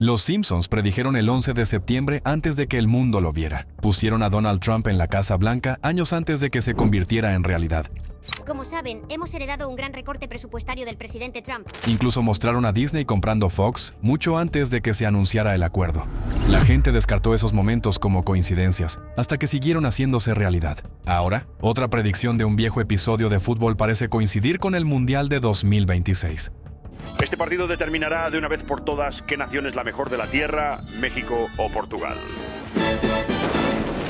Los Simpsons predijeron el 11 de septiembre antes de que el mundo lo viera. Pusieron a Donald Trump en la Casa Blanca años antes de que se convirtiera en realidad. Como saben, hemos heredado un gran recorte presupuestario del presidente Trump. Incluso mostraron a Disney comprando Fox mucho antes de que se anunciara el acuerdo. La gente descartó esos momentos como coincidencias, hasta que siguieron haciéndose realidad. Ahora, otra predicción de un viejo episodio de fútbol parece coincidir con el Mundial de 2026. Este partido determinará de una vez por todas qué nación es la mejor de la Tierra, México o Portugal.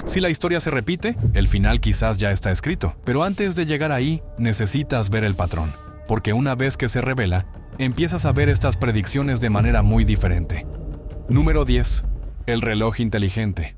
Si la historia se repite, el final quizás ya está escrito, pero antes de llegar ahí, necesitas ver el patrón, porque una vez que se revela, empiezas a ver estas predicciones de manera muy diferente. Número 10. El reloj inteligente.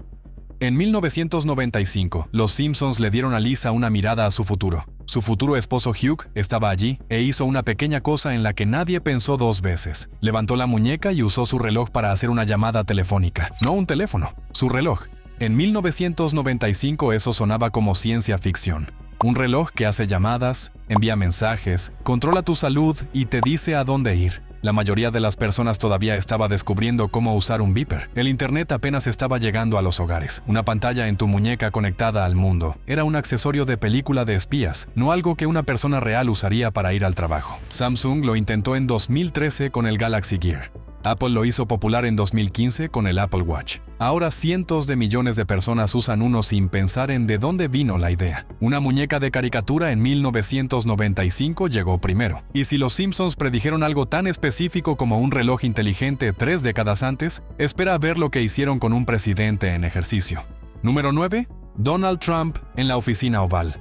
En 1995, los Simpsons le dieron a Lisa una mirada a su futuro. Su futuro esposo Hugh estaba allí e hizo una pequeña cosa en la que nadie pensó dos veces. Levantó la muñeca y usó su reloj para hacer una llamada telefónica. No un teléfono, su reloj. En 1995 eso sonaba como ciencia ficción. Un reloj que hace llamadas, envía mensajes, controla tu salud y te dice a dónde ir. La mayoría de las personas todavía estaba descubriendo cómo usar un beeper. El internet apenas estaba llegando a los hogares. Una pantalla en tu muñeca conectada al mundo. Era un accesorio de película de espías, no algo que una persona real usaría para ir al trabajo. Samsung lo intentó en 2013 con el Galaxy Gear. Apple lo hizo popular en 2015 con el Apple Watch. Ahora cientos de millones de personas usan uno sin pensar en de dónde vino la idea. Una muñeca de caricatura en 1995 llegó primero. Y si los Simpsons predijeron algo tan específico como un reloj inteligente 3 décadas antes, espera ver lo que hicieron con un presidente en ejercicio. Número 9. Donald Trump en la oficina oval.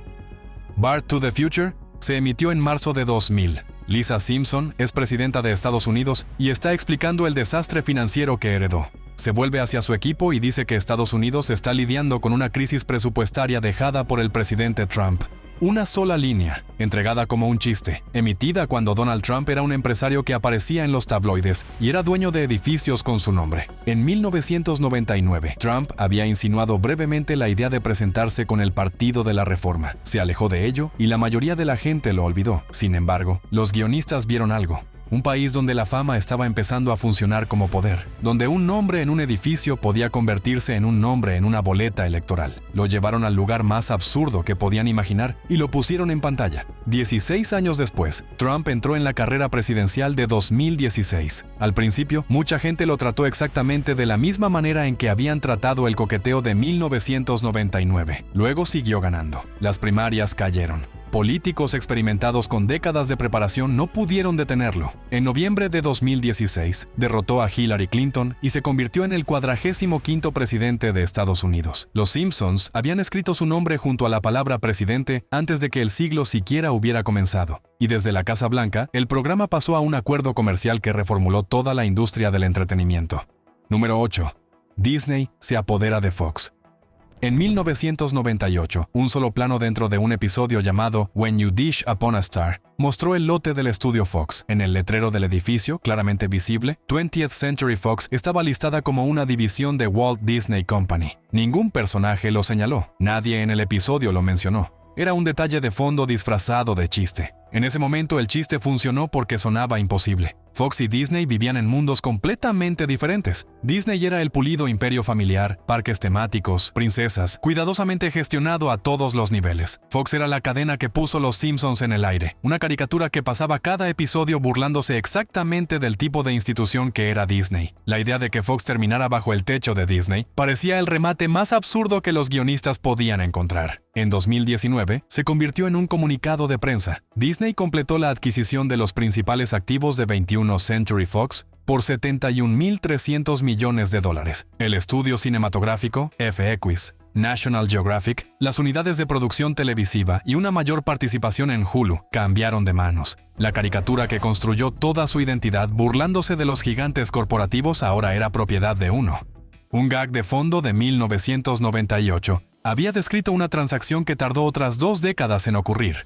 Back to the Future se emitió en marzo de 2000. Lisa Simpson es presidenta de Estados Unidos y está explicando el desastre financiero que heredó. Se vuelve hacia su equipo y dice que Estados Unidos está lidiando con una crisis presupuestaria dejada por el presidente Trump. Una sola línea, entregada como un chiste, emitida cuando Donald Trump era un empresario que aparecía en los tabloides y era dueño de edificios con su nombre. En 1999, Trump había insinuado brevemente la idea de presentarse con el Partido de la Reforma. Se alejó de ello y la mayoría de la gente lo olvidó. Sin embargo, los guionistas vieron algo. Un país donde la fama estaba empezando a funcionar como poder, donde un nombre en un edificio podía convertirse en un nombre en una boleta electoral. Lo llevaron al lugar más absurdo que podían imaginar y lo pusieron en pantalla. 16 años después, Trump entró en la carrera presidencial de 2016. Al principio, mucha gente lo trató exactamente de la misma manera en que habían tratado el coqueteo de 1999. Luego siguió ganando. Las primarias cayeron. Políticos experimentados con décadas de preparación no pudieron detenerlo. En noviembre de 2016, derrotó a Hillary Clinton y se convirtió en el 45º presidente de Estados Unidos. Los Simpsons habían escrito su nombre junto a la palabra presidente antes de que el siglo siquiera hubiera comenzado. Y desde la Casa Blanca, el programa pasó a un acuerdo comercial que reformuló toda la industria del entretenimiento. Número 8. Disney se apodera de Fox. En 1998, un solo plano dentro de un episodio llamado When You Dish Upon a Star mostró el lote del estudio Fox. En el letrero del edificio, claramente visible, 20th Century Fox estaba listada como una división de Walt Disney Company. Ningún personaje lo señaló, nadie en el episodio lo mencionó. Era un detalle de fondo disfrazado de chiste. En ese momento el chiste funcionó porque sonaba imposible. Fox y Disney vivían en mundos completamente diferentes. Disney era el pulido imperio familiar, parques temáticos, princesas, cuidadosamente gestionado a todos los niveles. Fox era la cadena que puso Los Simpsons en el aire, una caricatura que pasaba cada episodio burlándose exactamente del tipo de institución que era Disney. La idea de que Fox terminara bajo el techo de Disney parecía el remate más absurdo que los guionistas podían encontrar. En 2019, se convirtió en un comunicado de prensa. Disney completó la adquisición de los principales activos de 21 Century Fox por $71.300 millones. El estudio cinematográfico, FX, National Geographic, las unidades de producción televisiva y una mayor participación en Hulu cambiaron de manos. La caricatura que construyó toda su identidad burlándose de los gigantes corporativos ahora era propiedad de uno. Un gag de fondo de 1998 había descrito una transacción que tardó otras 2 décadas en ocurrir.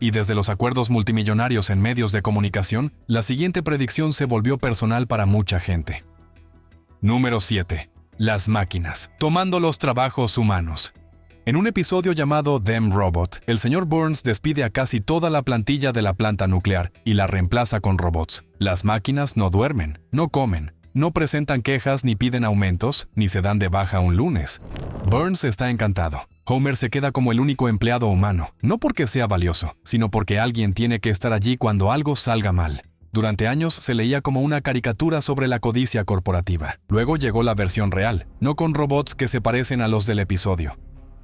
Y desde los acuerdos multimillonarios en medios de comunicación, la siguiente predicción se volvió personal para mucha gente. Número 7. Las máquinas, tomando los trabajos humanos. En un episodio llamado Them Robot, el señor Burns despide a casi toda la plantilla de la planta nuclear y la reemplaza con robots. Las máquinas no duermen, no comen, No presentan quejas ni piden aumentos, ni se dan de baja un lunes. Burns está encantado. Homer se queda como el único empleado humano, no porque sea valioso, sino porque alguien tiene que estar allí cuando algo salga mal. Durante años se leía como una caricatura sobre la codicia corporativa. Luego llegó la versión real, no con robots que se parecen a los del episodio,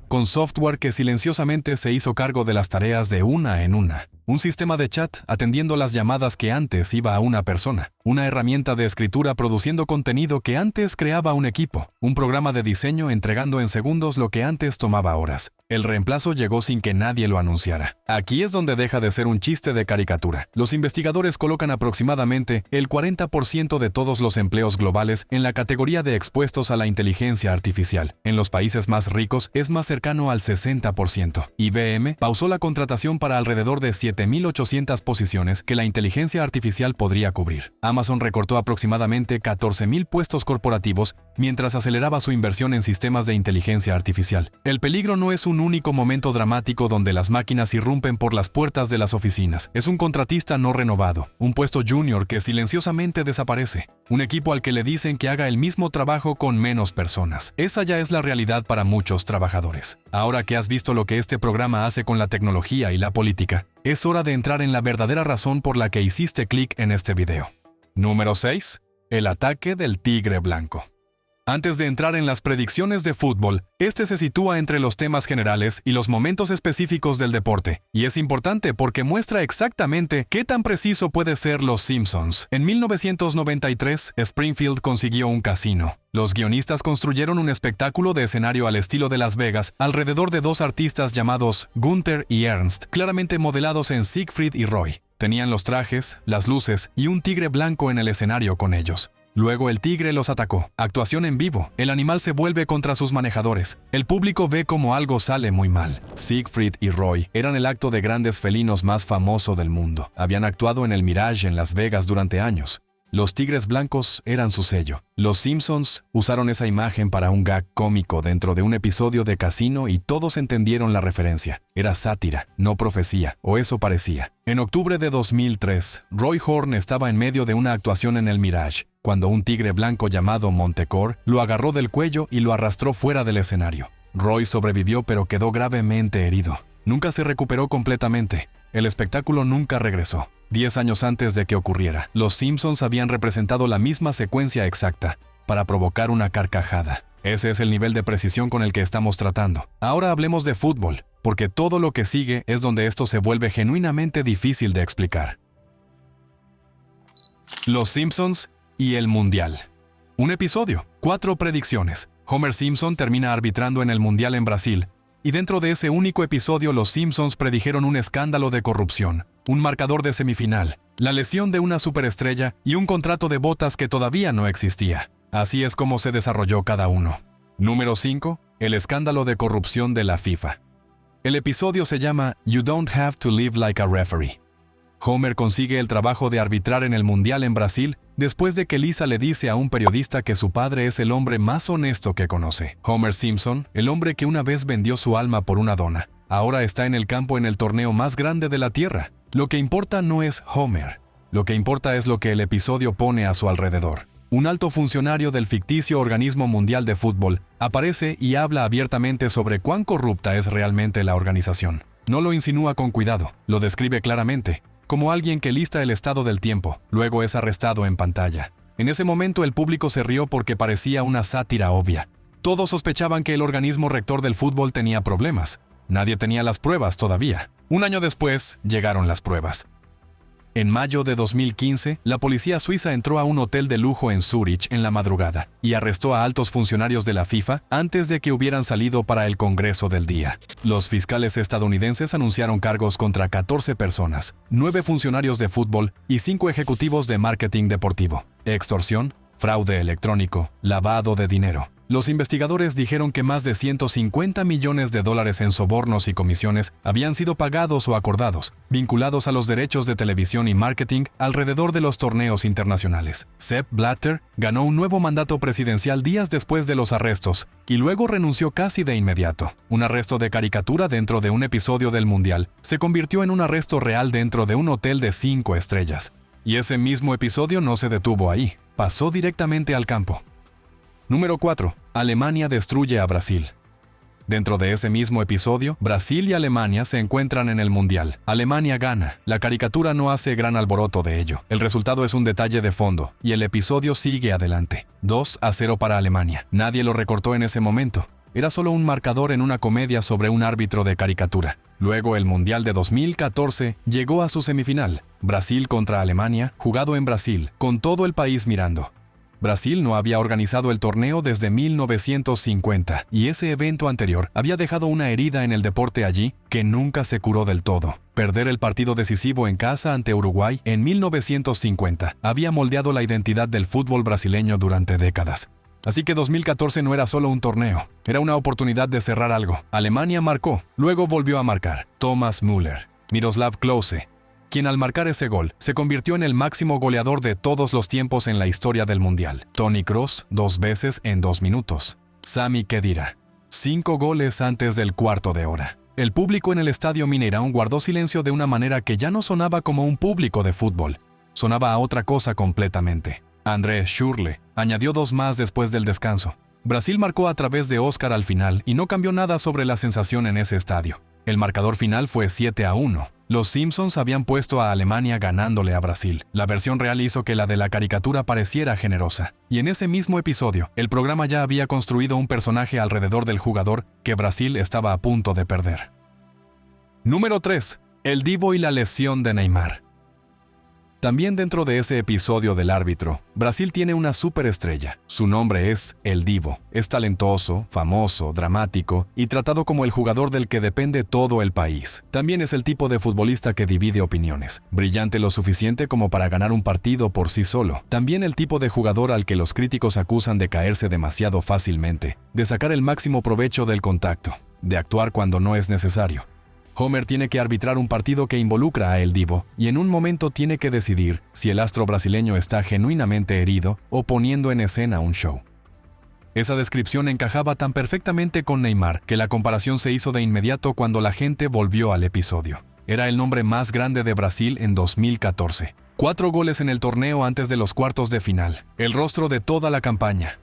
con software que silenciosamente se hizo cargo de las tareas de una en una. Un sistema de chat atendiendo las llamadas que antes iba a una persona. Una herramienta de escritura produciendo contenido que antes creaba un equipo. Un programa de diseño entregando en segundos lo que antes tomaba horas. El reemplazo llegó sin que nadie lo anunciara. Aquí es donde deja de ser un chiste de caricatura. Los investigadores colocan aproximadamente el 40% de todos los empleos globales en la categoría de expuestos a la inteligencia artificial. En los países más ricos es más cercano al 60%. IBM pausó la contratación para alrededor de 7.800 posiciones que la inteligencia artificial podría cubrir. Amazon recortó aproximadamente 14.000 puestos corporativos mientras aceleraba su inversión en sistemas de inteligencia artificial. El peligro no es un único momento dramático donde las máquinas irrumpen por las puertas de las oficinas. Es un contratista no renovado, un puesto junior que silenciosamente desaparece, un equipo al que le dicen que haga el mismo trabajo con menos personas. Esa ya es la realidad para muchos trabajadores. Ahora que has visto lo que este programa hace con la tecnología y la política, es hora de entrar en la verdadera razón por la que hiciste clic en este video. Número 6. El ataque del tigre blanco. Antes de entrar en las predicciones de fútbol, este se sitúa entre los temas generales y los momentos específicos del deporte, y es importante porque muestra exactamente qué tan preciso puede ser Los Simpsons. En 1993, Springfield consiguió un casino. Los guionistas construyeron un espectáculo de escenario al estilo de Las Vegas alrededor de dos artistas llamados Gunther y Ernst, claramente modelados en Siegfried y Roy. Tenían los trajes, las luces y un tigre blanco en el escenario con ellos. Luego el tigre los atacó. Actuación en vivo. El animal se vuelve contra sus manejadores. El público ve como algo sale muy mal. Siegfried y Roy eran el acto de grandes felinos más famoso del mundo. Habían actuado en el Mirage en Las Vegas durante años. Los tigres blancos eran su sello. Los Simpsons usaron esa imagen para un gag cómico dentro de un episodio de Casino y todos entendieron la referencia. Era sátira, no profecía, o eso parecía. En octubre de 2003, Roy Horn estaba en medio de una actuación en el Mirage, cuando un tigre blanco llamado Montecore lo agarró del cuello y lo arrastró fuera del escenario. Roy sobrevivió pero quedó gravemente herido. Nunca se recuperó completamente. El espectáculo nunca regresó. 10 años antes de que ocurriera, los Simpsons habían representado la misma secuencia exacta para provocar una carcajada. Ese es el nivel de precisión con el que estamos tratando. Ahora hablemos de fútbol, porque todo lo que sigue es donde esto se vuelve genuinamente difícil de explicar. Los Simpsons y el Mundial. Un episodio, 4 predicciones. Homer Simpson termina arbitrando en el Mundial en Brasil, y dentro de ese único episodio los Simpsons predijeron un escándalo de corrupción, un marcador de semifinal, la lesión de una superestrella y un contrato de botas que todavía no existía. Así es como se desarrolló cada uno. Número 5. El escándalo de corrupción de la FIFA. El episodio se llama You Don't Have to Live Like a Referee. Homer consigue el trabajo de arbitrar en el Mundial en Brasil después de que Lisa le dice a un periodista que su padre es el hombre más honesto que conoce. Homer Simpson, el hombre que una vez vendió su alma por una dona, ahora está en el campo en el torneo más grande de la Tierra. Lo que importa no es Homer. Lo que importa es lo que el episodio pone a su alrededor. Un alto funcionario del ficticio Organismo Mundial de Fútbol aparece y habla abiertamente sobre cuán corrupta es realmente la organización. No lo insinúa con cuidado, lo describe claramente, como alguien que lista el estado del tiempo, luego es arrestado en pantalla. En ese momento el público se rió porque parecía una sátira obvia. Todos sospechaban que el organismo rector del fútbol tenía problemas. Nadie tenía las pruebas todavía. Un año después, llegaron las pruebas. En mayo de 2015, la policía suiza entró a un hotel de lujo en Zúrich en la madrugada y arrestó a altos funcionarios de la FIFA antes de que hubieran salido para el Congreso del día. Los fiscales estadounidenses anunciaron cargos contra 14 personas, 9 funcionarios de fútbol y 5 ejecutivos de marketing deportivo, extorsión, fraude electrónico, lavado de dinero. Los investigadores dijeron que más de $150 millones en sobornos y comisiones habían sido pagados o acordados, vinculados a los derechos de televisión y marketing alrededor de los torneos internacionales. Sepp Blatter ganó un nuevo mandato presidencial días después de los arrestos y luego renunció casi de inmediato. Un arresto de caricatura dentro de un episodio del Mundial se convirtió en un arresto real dentro de un hotel de 5 estrellas. Y ese mismo episodio no se detuvo ahí. pasó directamente al campo. Número 4. Alemania destruye a Brasil. Dentro de ese mismo episodio, Brasil y Alemania se encuentran en el Mundial. Alemania gana. La caricatura no hace gran alboroto de ello. El resultado es un detalle de fondo, y el episodio sigue adelante. 2-0 para Alemania. Nadie lo recortó en ese momento. Era solo un marcador en una comedia sobre un árbitro de caricatura. Luego el Mundial de 2014 llegó a su semifinal. Brasil contra Alemania, jugado en Brasil, con todo el país mirando. Brasil no había organizado el torneo desde 1950 y ese evento anterior había dejado una herida en el deporte allí que nunca se curó del todo. Perder el partido decisivo en casa ante Uruguay en 1950 había moldeado la identidad del fútbol brasileño durante décadas. Así que 2014 no era solo un torneo, era una oportunidad de cerrar algo. Alemania marcó, luego volvió a marcar. Thomas Müller, Miroslav Klose, quien al marcar ese gol se convirtió en el máximo goleador de todos los tiempos en la historia del Mundial. Toni Kroos 2 veces en 2 minutos. Sami Khedira, 5 goles antes del cuarto de hora. El público en el Estadio Mineirão guardó silencio de una manera que ya no sonaba como un público de fútbol, sonaba a otra cosa completamente. André Schürrle añadió 2 más después del descanso. Brasil marcó a través de Oscar al final y no cambió nada sobre la sensación en ese estadio. El marcador final fue 7-1. Los Simpsons habían puesto a Alemania ganándole a Brasil. La versión real hizo que la de la caricatura pareciera generosa. Y en ese mismo episodio, el programa ya había construido un personaje alrededor del jugador que Brasil estaba a punto de perder. Número 3. El Divo y la lesión de Neymar. También dentro de ese episodio del árbitro, Brasil tiene una superestrella. Su nombre es El Divo. Es talentoso, famoso, dramático y tratado como el jugador del que depende todo el país. También es el tipo de futbolista que divide opiniones, brillante lo suficiente como para ganar un partido por sí solo. También el tipo de jugador al que los críticos acusan de caerse demasiado fácilmente, de sacar el máximo provecho del contacto, de actuar cuando no es necesario. Homer tiene que arbitrar un partido que involucra a El Divo y en un momento tiene que decidir si el astro brasileño está genuinamente herido o poniendo en escena un show. Esa descripción encajaba tan perfectamente con Neymar que la comparación se hizo de inmediato cuando la gente volvió al episodio. Era el nombre más grande de Brasil en 2014. 4 goles en el torneo antes de los cuartos de final. El rostro de toda la campaña.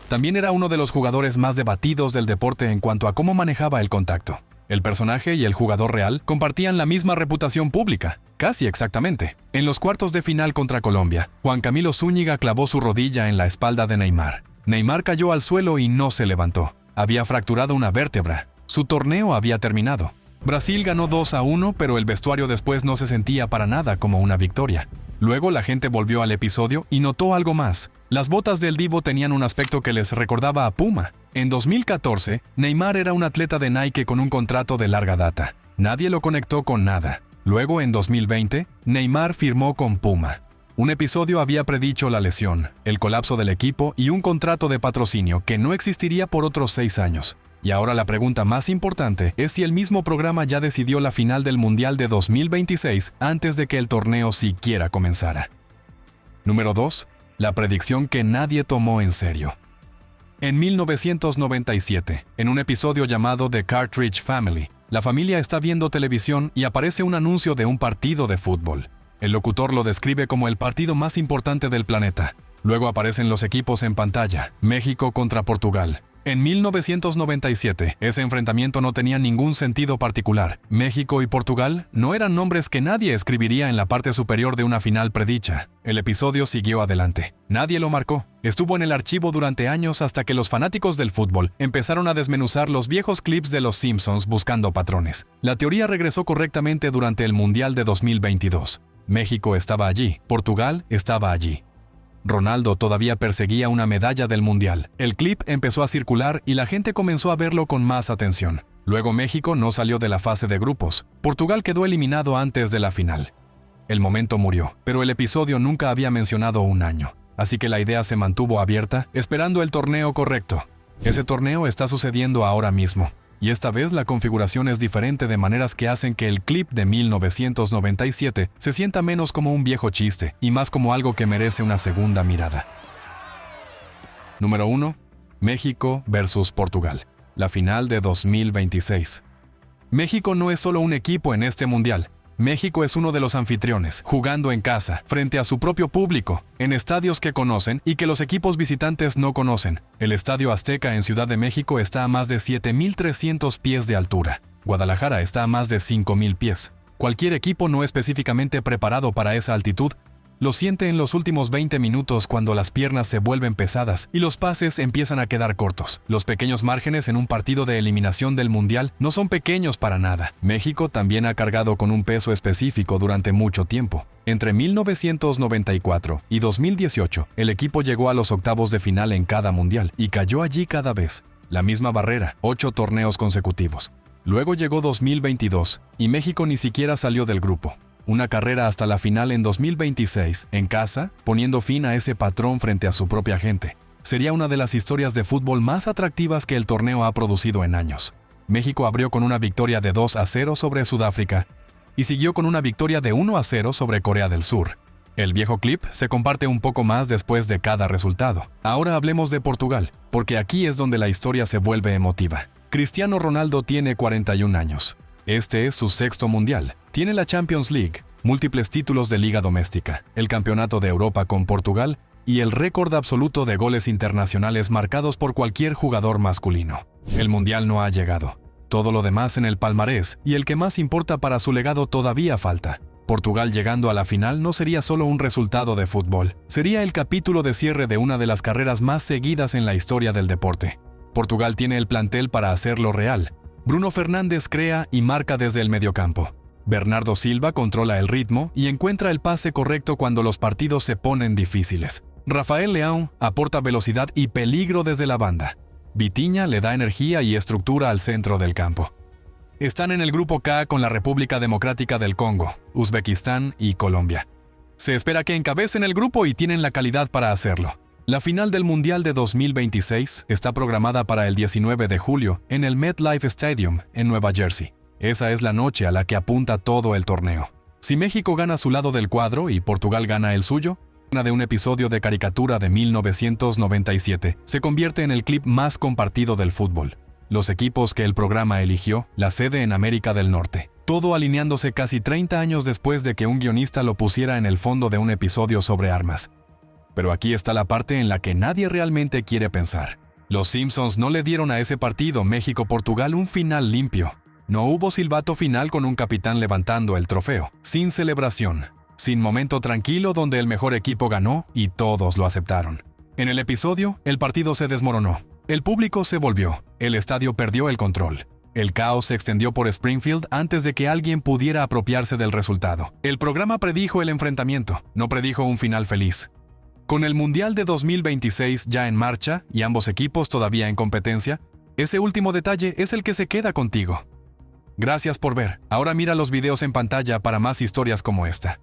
También era uno de los jugadores más debatidos del deporte en cuanto a cómo manejaba el contacto. El personaje y el jugador real compartían la misma reputación pública, casi exactamente. En los cuartos de final contra Colombia, Juan Camilo Zúñiga clavó su rodilla en la espalda de Neymar. Neymar cayó al suelo y no se levantó. Había fracturado una vértebra. Su torneo había terminado. Brasil ganó 2-1, pero el vestuario después no se sentía para nada como una victoria. Luego la gente volvió al episodio y notó algo más. Las botas del Divo tenían un aspecto que les recordaba a Puma. En 2014, Neymar era un atleta de Nike con un contrato de larga data. Nadie lo conectó con nada. Luego, en 2020, Neymar firmó con Puma. Un episodio había predicho la lesión, el colapso del equipo y un contrato de patrocinio que no existiría por otros 6 años. Y ahora la pregunta más importante es si el mismo programa ya decidió la final del Mundial de 2026 antes de que el torneo siquiera comenzara. Número 2. La predicción que nadie tomó en serio. En 1997, en un episodio llamado The Cartridge Family, la familia está viendo televisión y aparece un anuncio de un partido de fútbol. El locutor lo describe como el partido más importante del planeta. Luego aparecen los equipos en pantalla, México contra Portugal. En 1997, ese enfrentamiento no tenía ningún sentido particular. México y Portugal no eran nombres que nadie escribiría en la parte superior de una final predicha. El episodio siguió adelante. Nadie lo marcó. Estuvo en el archivo durante años hasta que los fanáticos del fútbol empezaron a desmenuzar los viejos clips de los Simpsons buscando patrones. La teoría regresó correctamente durante el Mundial de 2022. México estaba allí, Portugal estaba allí. Ronaldo todavía perseguía una medalla del Mundial. El clip empezó a circular y la gente comenzó a verlo con más atención. Luego México no salió de la fase de grupos. Portugal quedó eliminado antes de la final. El momento murió, pero el episodio nunca había mencionado un año. Así que la idea se mantuvo abierta, esperando el torneo correcto. Ese torneo está sucediendo ahora mismo. Y esta vez la configuración es diferente de maneras que hacen que el clip de 1997 se sienta menos como un viejo chiste y más como algo que merece una segunda mirada. Número 1. México versus Portugal. La final de 2026. México no es solo un equipo en este mundial. México es uno de los anfitriones, jugando en casa, frente a su propio público, en estadios que conocen y que los equipos visitantes no conocen. El Estadio Azteca en Ciudad de México está a más de 7.300 pies de altura. Guadalajara está a más de 5.000 pies. Cualquier equipo no específicamente preparado para esa altitud lo siente en los últimos 20 minutos cuando las piernas se vuelven pesadas y los pases empiezan a quedar cortos. Los pequeños márgenes en un partido de eliminación del Mundial no son pequeños para nada. México también ha cargado con un peso específico durante mucho tiempo. Entre 1994 y 2018, el equipo llegó a los octavos de final en cada Mundial y cayó allí cada vez. La misma barrera, 8 torneos consecutivos. Luego llegó 2022 y México ni siquiera salió del grupo. Una carrera hasta la final en 2026, en casa, poniendo fin a ese patrón frente a su propia gente. Sería una de las historias de fútbol más atractivas que el torneo ha producido en años. México abrió con una victoria de 2-0 sobre Sudáfrica y siguió con una victoria de 1-0 sobre Corea del Sur. El viejo clip se comparte un poco más después de cada resultado. Ahora hablemos de Portugal, porque aquí es donde la historia se vuelve emotiva. Cristiano Ronaldo tiene 41 años. Este es su 6º mundial. Tiene la Champions League, múltiples títulos de liga doméstica, el Campeonato de Europa con Portugal y el récord absoluto de goles internacionales marcados por cualquier jugador masculino. El mundial no ha llegado. Todo lo demás en el palmarés y el que más importa para su legado todavía falta. Portugal llegando a la final no sería solo un resultado de fútbol, sería el capítulo de cierre de una de las carreras más seguidas en la historia del deporte. Portugal tiene el plantel para hacerlo real. Bruno Fernández crea y marca desde el mediocampo. Bernardo Silva controla el ritmo y encuentra el pase correcto cuando los partidos se ponen difíciles. Rafael Leão aporta velocidad y peligro desde la banda. Vitinha le da energía y estructura al centro del campo. Están en el grupo K con la República Democrática del Congo, Uzbekistán y Colombia. Se espera que encabecen el grupo y tienen la calidad para hacerlo. La final del Mundial de 2026 está programada para el 19 de julio en el MetLife Stadium en Nueva Jersey. Esa es la noche a la que apunta todo el torneo. Si México gana su lado del cuadro y Portugal gana el suyo, de un episodio de caricatura de 1997, se convierte en el clip más compartido del fútbol. Los equipos que el programa eligió, la sede en América del Norte. Todo alineándose casi 30 años después de que un guionista lo pusiera en el fondo de un episodio sobre armas. Pero aquí está la parte en la que nadie realmente quiere pensar. Los Simpsons no le dieron a ese partido México-Portugal un final limpio. No hubo silbato final con un capitán levantando el trofeo, sin celebración, sin momento tranquilo donde el mejor equipo ganó y todos lo aceptaron. En el episodio, el partido se desmoronó. El público se volvió. El estadio perdió el control. El caos se extendió por Springfield antes de que alguien pudiera apropiarse del resultado. El programa predijo el enfrentamiento, no predijo un final feliz. Con el Mundial de 2026 ya en marcha y ambos equipos todavía en competencia, ese último detalle es el que se queda contigo. Gracias por ver. Ahora mira los videos en pantalla para más historias como esta.